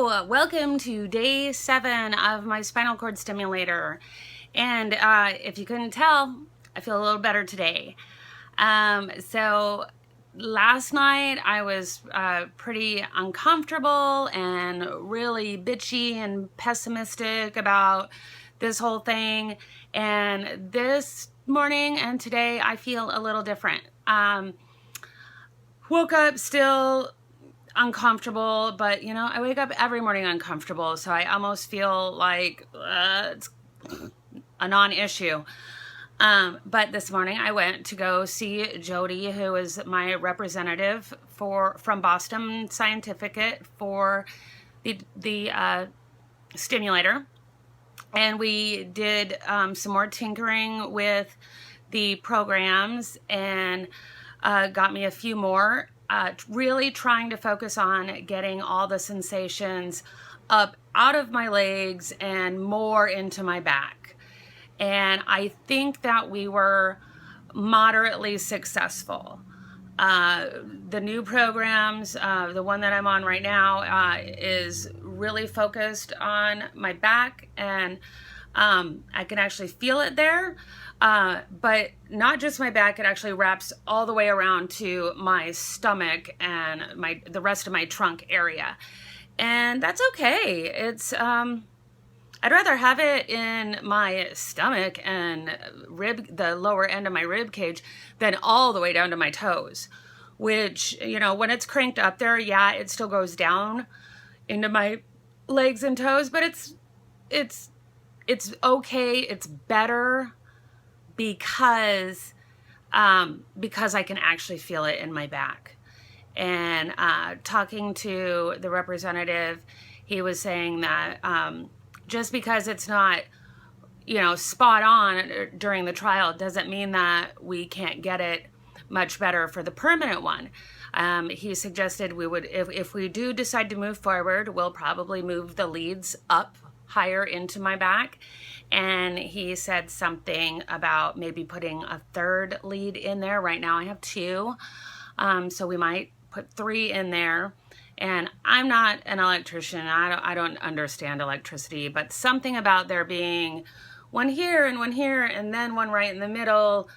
Welcome to day 7 of my spinal cord stimulator. And if you couldn't tell, I feel a little better today. So last night I was pretty uncomfortable and really bitchy and pessimistic about this whole thing. And this morning and today I feel a little different. Woke up still uncomfortable, but you know, I wake up every morning uncomfortable, so I almost feel like it's a non-issue. But this morning I went to go see Jody, who is my representative from Boston Scientific for the stimulator, and we did some more tinkering with the programs and got me a few more. Really trying to focus on getting all the sensations up out of my legs and more into my back. And I think that we were moderately successful. The new programs, the one that I'm on right now, is really focused on my back, and I can actually feel it there. But not just my back, it actually wraps all the way around to my stomach and the rest of my trunk area. And that's okay. It's I'd rather have it in my stomach and the lower end of my rib cage than all the way down to my toes, which, you know, when it's cranked up there, yeah, it still goes down into my legs and toes, but it's okay. It's better because I can actually feel it in my back. And talking to the representative, he was saying that just because it's not, you know, spot on during the trial doesn't mean that we can't get it much better for the permanent one. He suggested we would, if we do decide to move forward, we'll probably move the leads up higher into my back. And he said something about maybe putting a third lead in there. Right now I have 2, so we might put 3 in there. And I'm not an electrician. I don't understand electricity, but something about there being one here and then one right in the middle.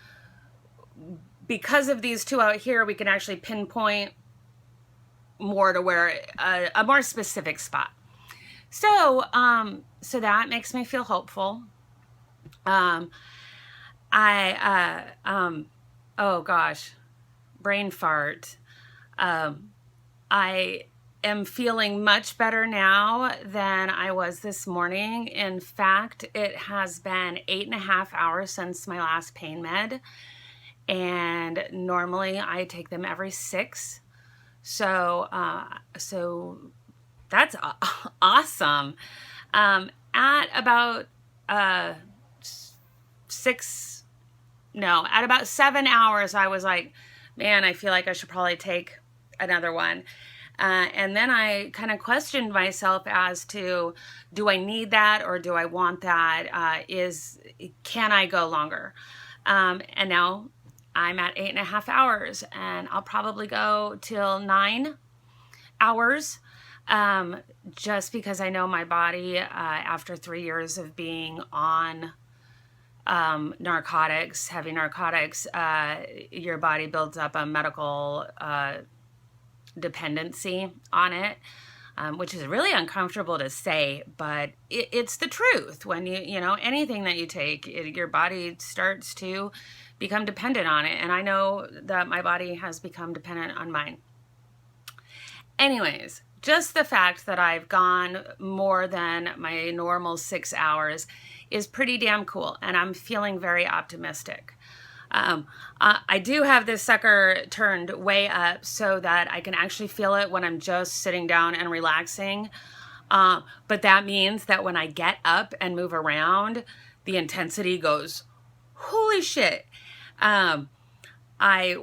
Because of these 2 out here, we can actually pinpoint more to where a more specific spot. So, so that makes me feel hopeful. Oh gosh, brain fart. I am feeling much better now than I was this morning. In fact, it has been 8.5 hours since my last pain med, and normally I take them every 6. So, so that's awesome. At about at about 7 hours, I was like, man, I feel like I should probably take another one. And then I kind of questioned myself as to, do I need that or do I want that? Can I go longer? And now I'm at 8.5 hours, and I'll probably go till 9 hours. Just because I know my body, after 3 years of being on narcotics, heavy narcotics, your body builds up a medical dependency on it, which is really uncomfortable to say, but it's the truth. When you know, anything that you take, your body starts to become dependent on it. And I know that my body has become dependent on mine. Anyways, just the fact that I've gone more than my normal 6 hours is pretty damn cool, and I'm feeling very optimistic. I do have this sucker turned way up so that I can actually feel it when I'm just sitting down and relaxing. But that means that when I get up and move around, the intensity goes, holy shit. I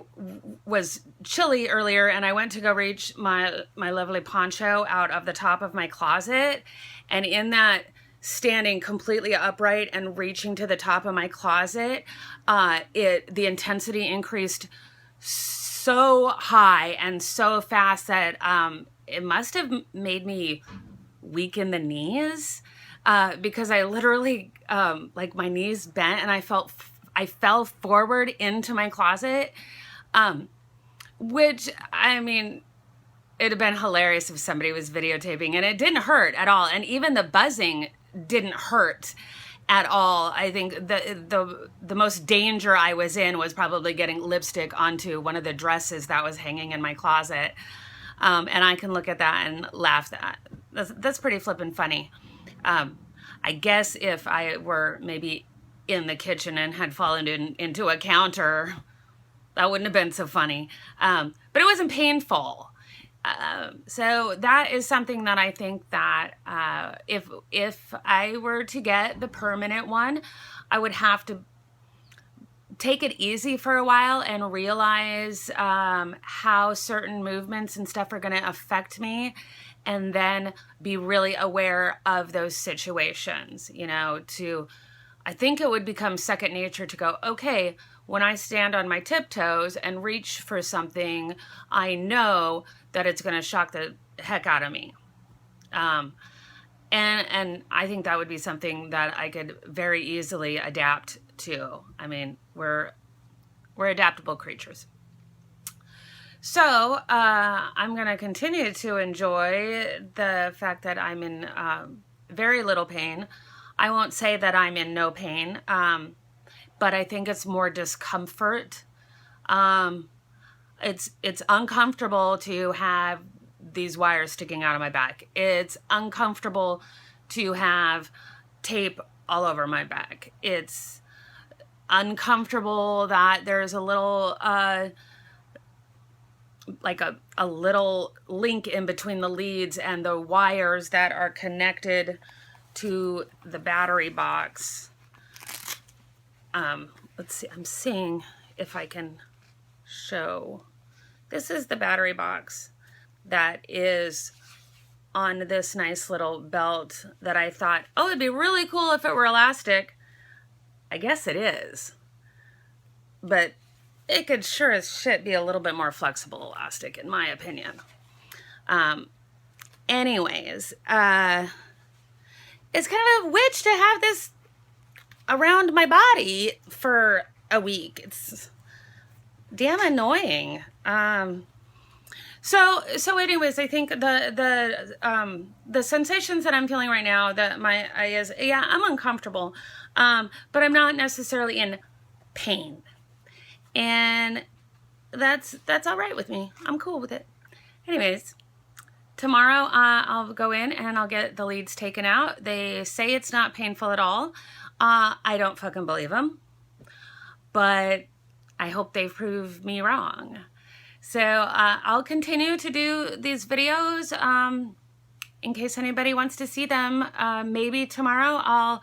was chilly earlier, and I went to go reach my lovely poncho out of the top of my closet, and in that standing completely upright and reaching to the top of my closet, the intensity increased so high and so fast that it must have made me weaken the knees because I literally, like my knees bent and I fell forward into my closet, which, I mean, it'd have been hilarious if somebody was videotaping, and it didn't hurt at all. And even the buzzing didn't hurt at all. I think the most danger I was in was probably getting lipstick onto one of the dresses that was hanging in my closet. And I can look at that and laugh. That's pretty flippin' funny. I guess if I were maybe in the kitchen and had fallen into a counter, that wouldn't have been so funny. But it wasn't painful. So that is something that I think that if I were to get the permanent one, I would have to take it easy for a while and realize how certain movements and stuff are going to affect me, and then be really aware of those situations, you know, I think it would become second nature to go, okay, when I stand on my tiptoes and reach for something, I know that it's going to shock the heck out of me. And I think that would be something that I could very easily adapt to. I mean, we're adaptable creatures. So I'm going to continue to enjoy the fact that I'm in very little pain. I won't say that I'm in no pain, but I think it's more discomfort. It's uncomfortable to have these wires sticking out of my back. It's uncomfortable to have tape all over my back. It's uncomfortable that there's a little like a little link in between the leads and the wires that are connected to the battery box. Let's see, I'm seeing if I can show. This is the battery box that is on this nice little belt that I thought, oh, it'd be really cool if it were elastic. I guess it is, but it could sure as shit be a little bit more flexible elastic, in my opinion. Anyways, it's kind of a witch to have this around my body for a week. It's damn annoying. So anyways, I think the sensations that I'm feeling right now, that yeah, I'm uncomfortable, but I'm not necessarily in pain, and that's all right with me. I'm cool with it. Anyways, tomorrow I'll go in and I'll get the leads taken out. They say it's not painful at all. I don't fucking believe them, but I hope they prove me wrong. So I'll continue to do these videos in case anybody wants to see them. Maybe tomorrow I'll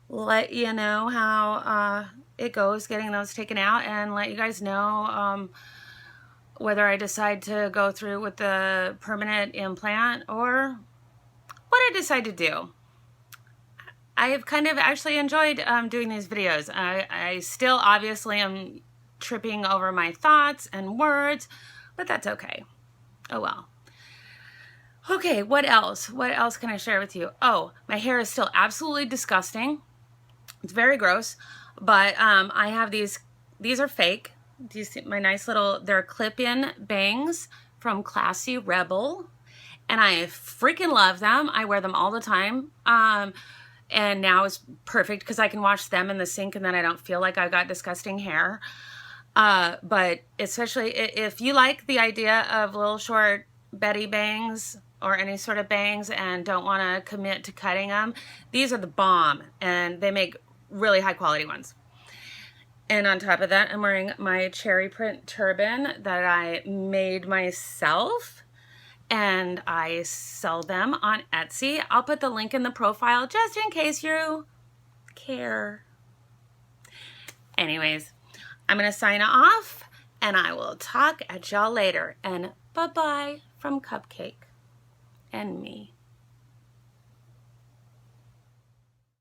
let you know how it goes getting those taken out, and let you guys know whether I decide to go through with the permanent implant or what I decide to do. I have kind of actually enjoyed doing these videos. I still obviously am tripping over my thoughts and words, but that's okay. Oh well. Okay, what else? What else can I share with you? Oh, my hair is still absolutely disgusting. It's very gross, but I have these are fake. Do you see my nice little, they're clip-in bangs from Classy Rebel, and I freaking love them. I wear them all the time. And now is perfect because I can wash them in the sink and then I don't feel like I've got disgusting hair. But especially if you like the idea of little short Betty bangs or any sort of bangs and don't want to commit to cutting them, these are the bomb, and they make really high quality ones. And on top of that, I'm wearing my cherry print turban that I made myself, and I sell them on Etsy. I'll put the link in the profile just in case you care. Anyways, I'm going to sign off, and I will talk at y'all later. And bye-bye from Cupcake and me.